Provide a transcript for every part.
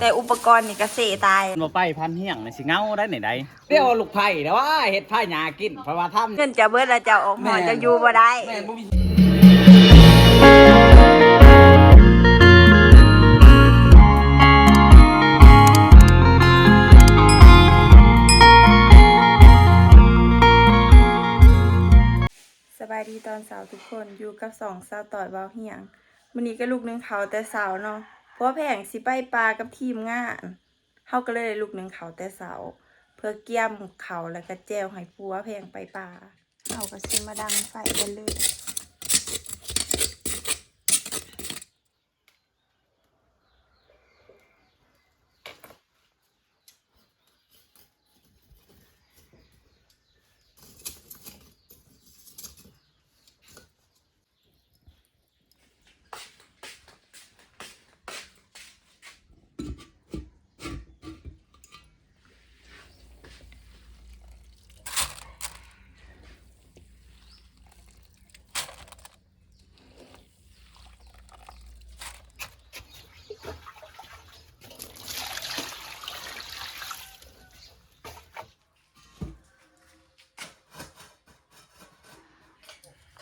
แต่อุปกรณ์นี่ก็เสตายบ่ไปพันเฮียงนี่สิเงาได้ไหนใดเดี๋ยวลูกไผ่แต่ว่าเฮ็ดไผ่หญ้ากินเพราะว่าทำเงินจะเบิดแล้วจะออกหอจะอยู่บ่ได้แม่บ่มีสบายดีตอนเสาร์ทุกคนอยู่กับสองสาวต่อยเบาเหียงมื้อนี้ก็ลูกนึงเขาแต่เสาร์เนาะเพราะแผงสิไปปลากับทีมงานเฮาก็เลยลูกนึงเขาแต่เสาร์เพื่อเกี่ยมเขาแล้วก็แจวให้ผัวแผงไปปลาเฮาก็สิมาดังไฟกันเลย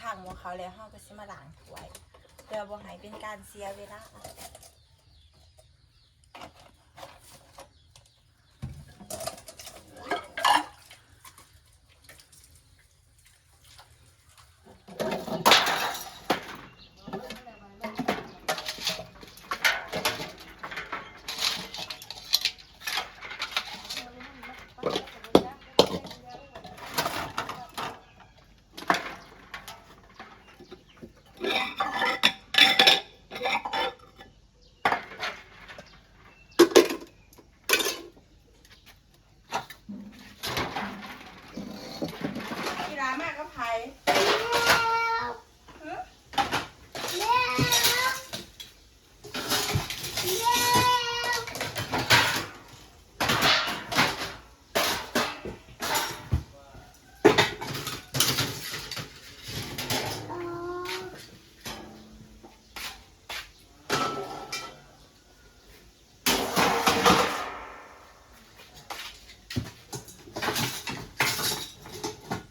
ขังว่าเขาแล้วเฮาก็สิมาล้างถ้วยเพื่อบ่ให้เป็นการเสียเวลา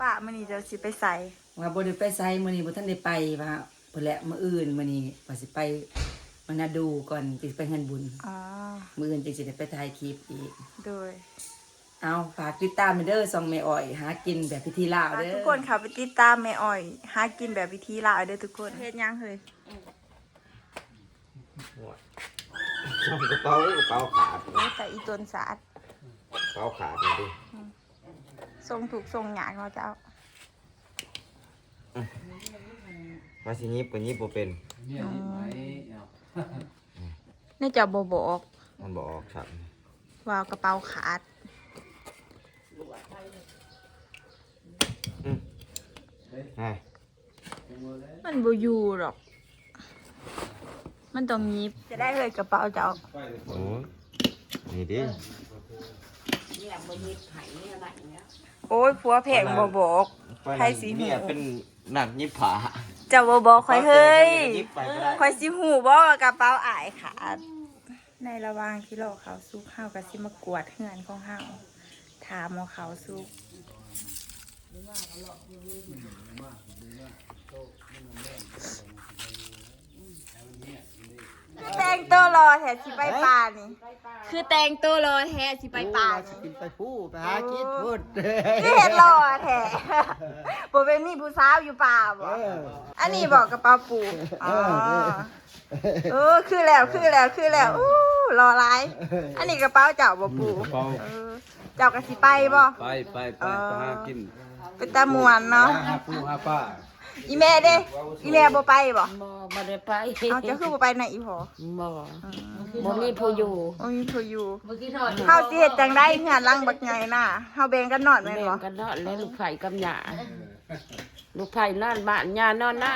ป้ามื้อนี้จะสิไปใส่ว่าบ่ได้ไปไสมื้อนี้บ่ทันได้ไปว่าเพิ่นแหละมื้ออื่นมื้อนี้ว่าสิไปมานาดูก่อนสิไปงานบุญอ๋อมื้ออื่นจึงสิได้ไปถ่ายคลิปอีกโดยเอาฝากติดตามเด้อส่องแม่อ้อยหากินแบบพิธีลาวเด้อทุกคนค่ะไปติดตามแม่อ้อยหากินแบบวิธีลาวเด้อทุกคนเฮ็ดยังเฮ้ยกระเป๋ขาดแต่อีต้นสาดกระเป๋าขาดเลยดิทรงถูกทรงหยางเราจะเอามาสิยิบก็ยิบบ่เป็นนี่จะบ่บอก มันบ่ออกครับว่ากระเป๋าขาดมันบ่อยู่หรอกมันต้องยิบจะได้เลยกระเป๋าเจ้าโอ้นี่ดิโอ้ยผัวแพงบ่บอกใครสิหูเนี่ยเป็นหนักยิบผาจะบ่บอกค่อยเฮ้ยค่อยสิหูบ่ว่ากระเป๋าอายขาดในระหว่างที่รอเขาซุกเฮาก็สิมากวาดเฮือนของเฮาถามว่าเขาซุกคือแต่งตัวรอแท้สิไปป่านี่คือแต่งตัวรอแท้สิไปป่านี่กินไปผู้ไปหากินพูดคือเห็นรอแท้บ่เป็นมีผู้สาวอยู่ป่าบ่อันนี้บอกกระเป๋าปูอ๋อคือแล้วอู้รอหลายอันนี้กระเป๋าเจ้าบ่ปูเจ้าก็สิไปบ่ไปหากินไปตามวนเนาะหาปูหาป้าอีแม่เด้อีแม่บ่ไปบ่บ่ได้ไปเอาเจ้าคือบ่ไปไหนอีพ่อบ่มีผู้อยู่บ่มีผู้อยู่เฮาสิเฮ็ดจังได๋เฮือนหลังบักใหญ่น่ะเฮาแบ่งกันนอนแม่นบ่กันนอนแล้วลูกไผ่กับหญ้าลูกไผ่นอนบ้านหญ้านอนหน้า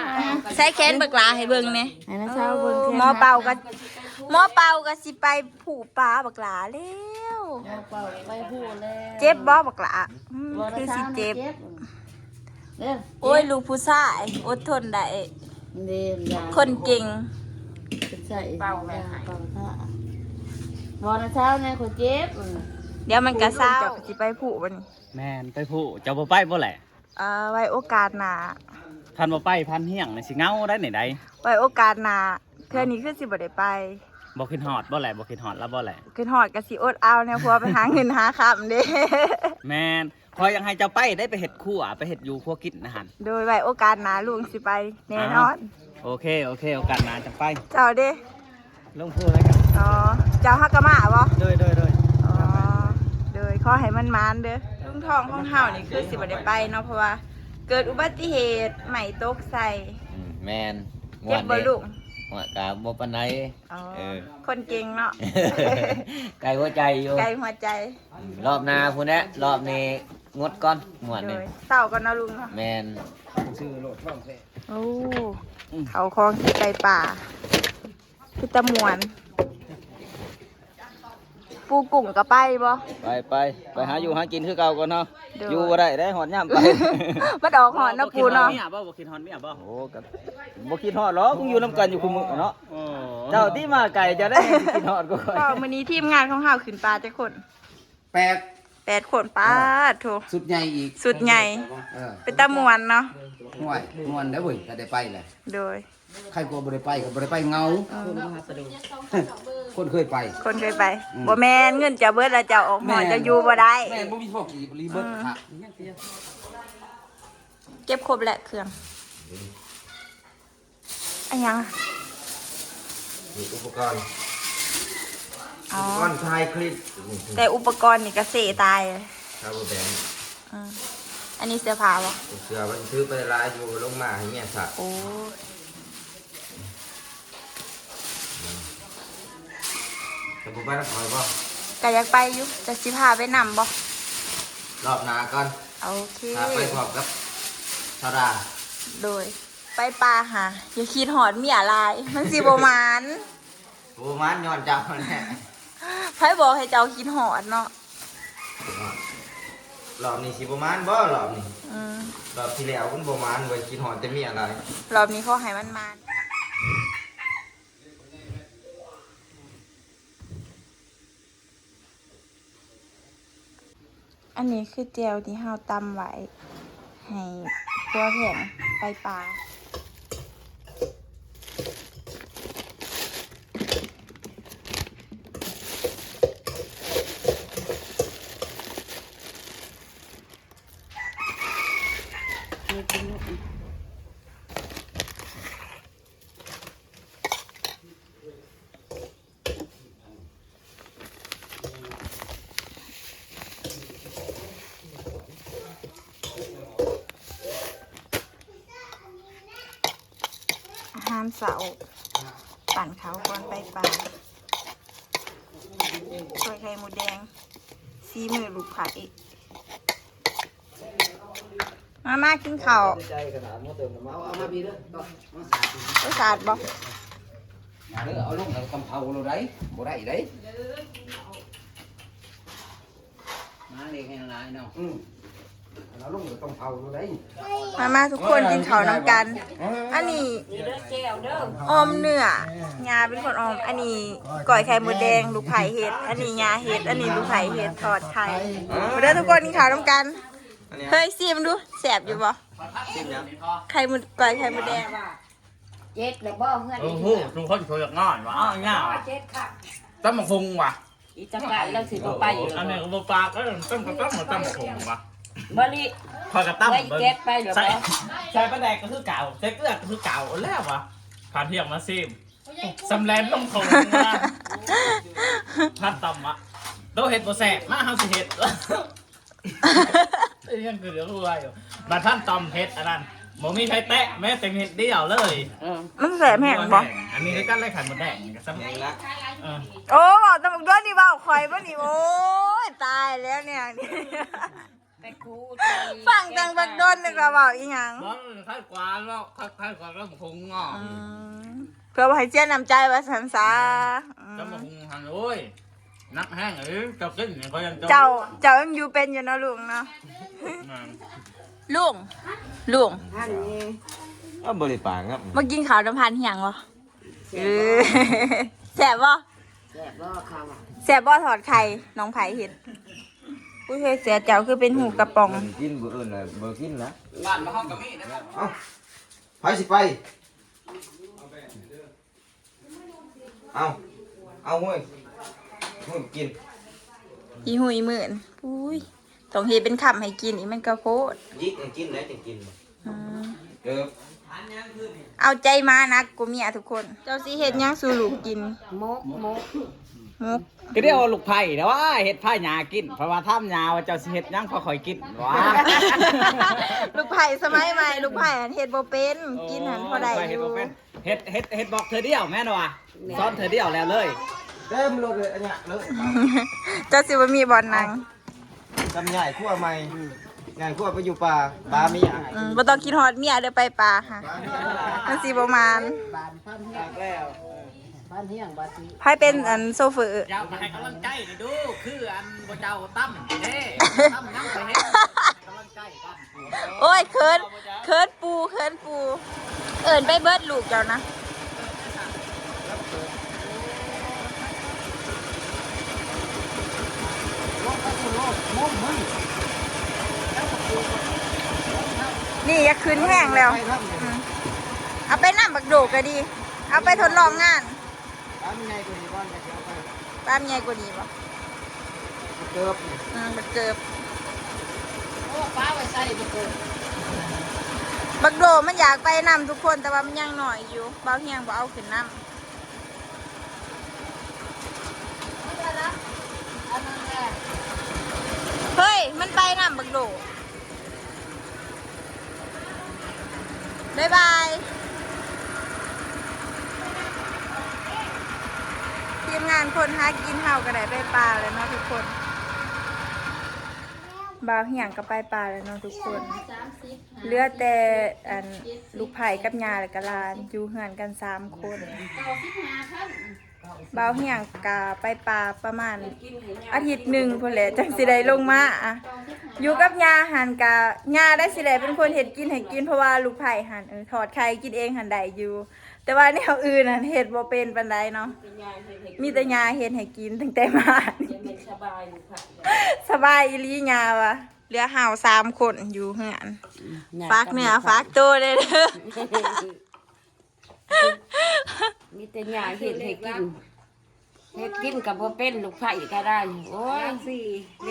ใส่แขนบักหลาให้เบิ่งแหน่ให้นะเช้าเบิ่งหมอเป่าก็สิไปผูกปลาบักหลาแล้วหมอเป่าไปผู้แล้วเจ็บบ่บักหลาคือสิเจ็บโอ้ยลูกผู้ชายอดทนได้คนเก่งใส่เป่าแม่เป่าท่า บ่นะเช้าเนี่ยคนเจ็บ เดี๋ยวมันก็เศร้าเจ้าก็สิไปผูบัดนี้ แม่นไปผู้เจ้าบ่ไปบ่แหละ ไว้โอกาสหน้า พันบ่ไปพันเฮียงนี่สิเหงาได้ไหนใด ไว้โอกาสหน้าเทื่อนี้คือสิบ่ได้ไป บ่คิดฮอดบ่แหละบ่คิดฮอดแล้วบ่แหละ ขึ้นฮอดก็สิอดเอาเนี่ยเพราะว่าไปหาเงินหาคำเด้ แม่นคอยยังให้เจ้าไปได้ไปเฮ็ดครัวไปเฮ็ดอยู่ครัวกินนะหั่น โดยไว้โอกาสหน้าลุงสิไปแน่นอน โอเคโอกาสหน้าจังไป เจ้าเด้ ลงพูดแล้วกัน อ๋อเจ้าฮักกะมาบ่ โดย อ๋อโดยขอให้มันมานเด้อลุงทองของเฮานี่คือสิบ่ได้ไปเนาะเพราะว่า เกิดอุบัติเหตุใหม่ตกใส่ แมน เจ็บบ่ลุง หัวกาบ่ปานใด อ๋อ เออ คนเก่งเนาะ ไกลหัวใจอยู่ ไกลหัวใจ รอบหน้าพุ่นแหละรอบนี้งดก่อนงวด โด นี้ ยเศร้ากันเนาะลุงเนาะ แมน โอ้เขาคลองสิไปป่าคือตะมวน ปูกุ่งก็ไปบ่ ไปหาอยู่หากินคือเก่าก่อนเนาะ เด้อ อยู่บ่ได้หอดย่ำไป มันออกหอนเนาะปูเนาะ เมียบ่คิดฮอดเมียบ่ โอ้ก็บ่คิดฮอดหรอกคงอยู่นํกันอยู่คุมื้อเนาะ โอ้ เจ้าที่มาไก่จะได้คิดฮอดก็ค่อย ก็มื้อนี้ทีมงานของเฮาขึ้นปลาจักคน 8 8คนป้าดโถ สุดใหญ่อีก สุดใหญ่ เออ เป็นตะมวนเนาะ ห่วยม่วนได้อเว้ยถ้าได้ไปแหละ โดย ใครกลัวบ่ได้ไปก็บ่ได้ไปเงา คนเคยไป คนเคยไปบ่แม่นเงินจะเบิดแล้วจะออกหอนจะอยู่บ่ได้ แม่นบ่มีพวกกี่รีเบิดค่ะ เก็บครบแหละเครื่องอันยังอะ อุปกรณ์ อ๋อ ก้อนถ่ายคลิป แต่อุปกรณ์นี่ก็เสตายเลย ชาวแบงค์ อืมอันนี้เสื้อผ้าบ่ เสือมันซื้อไปลายอยู่ลงมาให้เมียสัก โอ้ แต่ผมไปนักคอยบ่ ก็อยากไปอยู่จะสิพาไปนำบ่ รอบหน้าก่อน โอเค พาไปพร้อมกับชาวดา โดยไปปลาหาอย่าคิดหอดเมียลายมันสิบ่หมาน โอ้มันย้อนเจ้าแน่ ไผบอกให้เจ้าคิดหอดเนาะ รอบนี้สิบ่มันบ่รอบนี้ อืม รอบที่แล้วมันบ่มันเว้ยกินหอนแต่มีอะไร รอบนี้เขาให้มันมานอันนี้คือเจลที่เฮาตำไว้ให้พวกแผงไปปลาอาหารเสาร์ปั่นเขาก่อนไปปลาช่วยไข่หมูแดงซีมือลูกไผ่มากินข้าว เอามาพี่เด้อต่อมาสาด ไปสาดบ่ เด้อเอาลงแล้วกำเผาเราได้บ่ได้เด้ มาเล็กให้หลายเนาะ เอาลงแล้วต้องเผาเราได้ มาทุกคนกินข้าวน้ำกัน อันนี้ออมเนื้อยาเป็นคนออม อันนี้ก่อยไข่หมูแดงลูกไผ่เห็ด อันนี้ยาเห็ด อันนี้ลูกไผ่เห็ดทอดไข่มาเด้อทุกคนกินข้าวน้ำกัน เฮ้ยซีมดูแสบอยู่บ่ไข่หมูก่อยไข่หมูแดง เจ็ดแล้วบ่เฮือน โอ้โหทุกคนช่วยกันงอนว่ะอ้าวง่าว เจ็ดค่ะ ตั้มมาคงว่ะ อีจักรแล้วสิบ่ไปอยู่ อันนี้ก็บ่ปากก็ตั้มมาคงว่ะ บ่ลิ คอยกระตั้ม ไว้เก็บไปเหรอ ใส่ บ่ ใส่ปลาแดกก็คือเก่าใส่เกลือก็คือเก่าแล้วว่ะผ่านเที่ยงมาซิมสำแลนต้องคงนะพัดต่ำอ่ะโตเห็ดบ่แสบมาเฮาสิเห็ดยังคือเดี๋ยวรู้ว่าอยู่มาท่านตำเห็ดอันนั้นบ่มีใครแตะแม้แต่เห็ดเดียวเลย มันแสบแห้งบ่ อันนี้คือกันไล่ขันหมดแดงกับซ้ำนี่ละเออ โอ้บอกตำบักด้วยนี่เบาคอยบ่นี่โอ้ยตายแล้วเนี่ย ไปคู ฟังจังบักดนนึกว่าเบาอีหยัง แล้วค่ายกวานแล้วค่ายกวานแล้วคงงอ เพื่อว่าให้เจียนน้ำใจว่าสันซา แล้วมาคงหันโอ้ยนักแห้งเจ้าขึ้นเขายัง เจ้ายังอยู่เป็นอยู่เนาะลุงเนาะลุง อ้าวบ่ได้ปางครับ มากินข้าวน้ำพันเหียงวะแสบบ่ แซ่บบ่ข้าวอ่ะ แ ซ่บบ่ถอดไข่น้องไผ่เห็ดอุ้ยเฮ้ยเสียเจ้าคือเป็นหูกระป๋อง มันกินบ่อื่นน่ะบ่กินนะ บ้านมาห้องกับมีนะ เอ้าไปสิไปเอาห้วยกิน อีหุยหมื่นอุ้ยต้องเฮ็ดเป็นคำให้กินอีมันก็โคตร ยิกมันกินได้จังกิน อืม เด้อ เอาใจมานักกูเมียทุกคน เจ้าสิเฮ็ดหยังสู่ลูกกิน โมก มุก ก็เรียกว่าลูกไผ่นะว่าเห็ดผ้าหยากินเพราะว่าถ้ำยาว่าเจ้าสิเห็ดหยังพอคอยกินว้า ลูกไผ่สมัยใหม่ลูกไผ่หันเฮ็ดบ่เป็นกินหันพอได้อยู่ เห็ดบอกเธอเดียวแม่นว่ะซ้อนเธอเดียวแล้วเลย เต็มรถเลยอันเนี้ยเลย เจ้าสิบ่มีบ่อนนัง ทำใหญ่ขั้วใหม่ใหญ่ขั้วไปอยู่ป่าปลามีอ่ะ บ่ต้องกินฮอดเมียเด้อไปป่าค่ะมันสิบ่มาน บ้านเฮียงบ้านที่ ไผเป็นอันโซเฟอร์ เจ้ามาให้กำลังใจหน่อยดูคืออันบ่เจ้าตั้มเด้ตั้มยังไปเฮ็ดกำลังใจกัน โอ้ยเคินปู เอิ้นไปเบิดลูกเจ้านะนี่อยากขึ้นแห้งแล้วเอาไปน้ำบักโดกก็ดี เอาไปทดลองงาน ปลามีไงตัวนี้บ้านจะเอาไป ป้ามีไงกว่านี้ปะ เกือบ บักเกิบ โอ้ป้าไว้ใส่บ่เกิน บักโดมันอยากไปนำทุกคนแต่ว่ามันยังหน่อยอยู่เบาเฮียงบ่เอาขึ้นน้ำเฮ้ยมันไปนำบักโดบ๊ายบายทีมงานคนหากินเห่าก็ได้ไปปลาเลยเนาะทุกคนบ่าวเหี่ยงก็ไปปลาเลยเนาะทุกคนเหลือแต่อันลูกไผ่กับยาและกะลานอยู่เหือนกัน3 คนบ่าวเหี่ยงก็ไปปลาประมาณอาทิตย์หนึ่งพุ่นแหละจังสิได้ลงมาอะอยู่กับยาหันกะยาได้สิได้เป็นคนเฮ็ดกินให้กินเพราะว่าลูกไผ่หันถอดไข่กินเองหันได้อยู่ แต่ว่าแนวอื่นน่ะเฮ็ดบ่เป็นปานใดเนาะมีแต่ยาเฮ็ดให้กินตั้งแต่มานี่ จะเป็นสบายลูกค่ะ สบายอีหลียาวะเหลือห่าว3 คนอยู่เฮือนฝากเนื้อฝากตัวเด้อ มีแต่หญ้าเฮ็ดให้กินเฮ็ดกินก็บ่เป็นลูกไผ่ก็ได้โอ้ย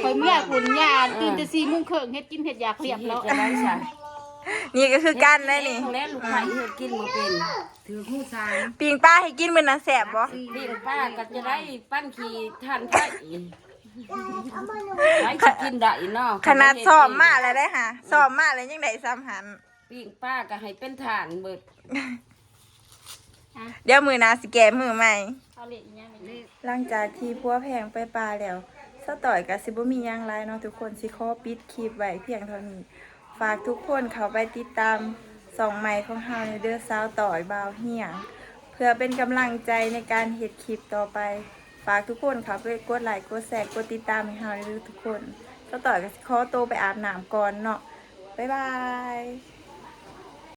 คอยเมื่อคุณยาตื่นแต่4 โมงครึ่งเฮ็ดกินเฮ็ดอยากเรียบ แล้ แล้ว ว จะได้ซะ นี่ก็คือกันเลยนี่ แล้วลูกไผ่เฮ็ดกินบ่เป็น ถือคู่ชาย ปิงป้าให้กินมื้อนั้นแซ่บบ่ ปิ้งป้าก็จะได้ปั้นขี้ทานไผ่ไผ่สิกินได้เนาะ ขนาดซ้อมมาแล้วได้ค่ะซ้อมมาแล้วยังได้ซ้ำหัน ปิ้งป้าก็ให้เป็นทานเบิด เดี๋ยวมื้อหน้าสิแก้มือใหม่ เอาเล็กอีหยังนี่ หลังจากที่พัวแพงไปปลาแล้วสะต่อยก็สิบ่มีหยังหลายเนาะทุกคนสิขอปิดคลิปไว้เพียงเท่านี้ฝากทุกคนเข้าไปติดตามส่องใหม่ของเฮาในเด้อสาวต่อยบ่าวเหี่ยง เพื่อเป็นกำลังใจในการเฮ็ดคลิปต่อไป ฝากทุกคนเข้าไปกดไลค์กดแชร์กดติดตามให้เฮาเด้อทุกคนสาวต่อยก็สิขอตัวไปอาบน้ำก่อนเนาะบ๊ายบาย